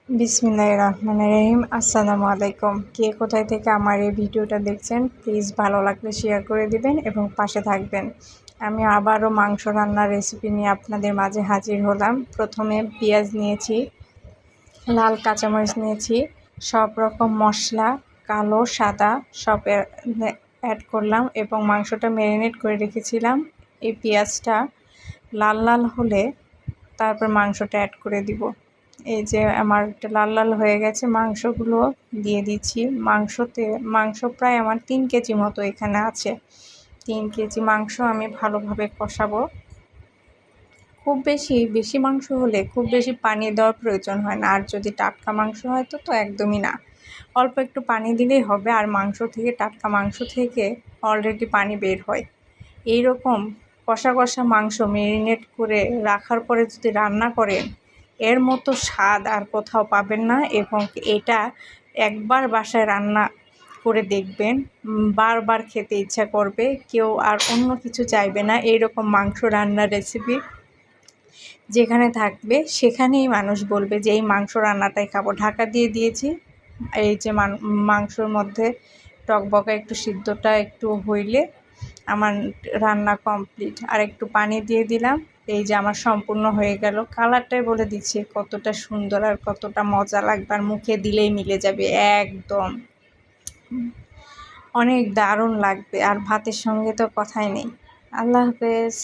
বিসমিল্লাহির রহমানির রহিম। আসসালামু আলাইকুম। কে কোথায় থেকে আমার এই ভিডিওটা দেখছেন, প্লিজ ভালো লাগলে শেয়ার করে দিবেন এবং পাশে থাকবেন। আমি আবারও মাংস রান্নার রেসিপি নিয়ে আপনাদের মাঝে হাজির হলাম। প্রথমে পেঁয়াজ নিয়েছি, লাল কাঁচামরিচ নিয়েছি, সব রকম মশলা কালো সাদা সব অ্যাড করলাম এবং মাংসটা ম্যারিনেট করে রেখেছিলাম। এই পেঁয়াজটা লাল লাল হলে তারপর মাংসটা অ্যাড করে দিব। এই যে আমার লাল লাল হয়ে গেছে, মাংসগুলো দিয়ে দিচ্ছি। মাংস প্রায় আমার 3 কেজি মতো এখানে আছে। 3 কেজি মাংস আমি ভালোভাবে কষাবো। খুব বেশি মাংস হলে খুব বেশি পানি দেওয়ার প্রয়োজন হয় না, আর যদি টাটকা মাংস হয় তো একদমই না, অল্প একটু পানি দিলেই হবে। আর টাটকা মাংস থেকে অলরেডি পানি বের হয়। এই রকম কষা কষা মাংস ম্যারিনেট করে রাখার পরে যদি রান্না করেন, এর মতো স্বাদ আর কোথাও পাবেন না। এবং এটা একবার বাসায় রান্না করে দেখবেন, বারবার খেতে ইচ্ছা করবে, কেউ আর অন্য কিছু চাইবে না। এইরকম মাংস রান্নার রেসিপি যেখানে থাকবে সেখানেই মানুষ বলবে যে এই মাংস রান্নাটাই খাবো। ঢাকা দিয়ে দিয়েছি। এই যে মাংসর মধ্যে টকবকা একটু সিদ্ধটা একটু হইলে আমার রান্না কমপ্লিট। আর একটু পানি দিয়ে দিলাম। এই যে আমার সম্পূর্ণ হয়ে গেল। কালারটাই বলে দিচ্ছে কতটা সুন্দর আর কতটা মজা লাগবে, আর মুখে দিলেই মিলে যাবে একদম, অনেক দারুণ লাগবে। আর ভাতের সঙ্গে তো কথাই নেই। আল্লাহ হাফেজ।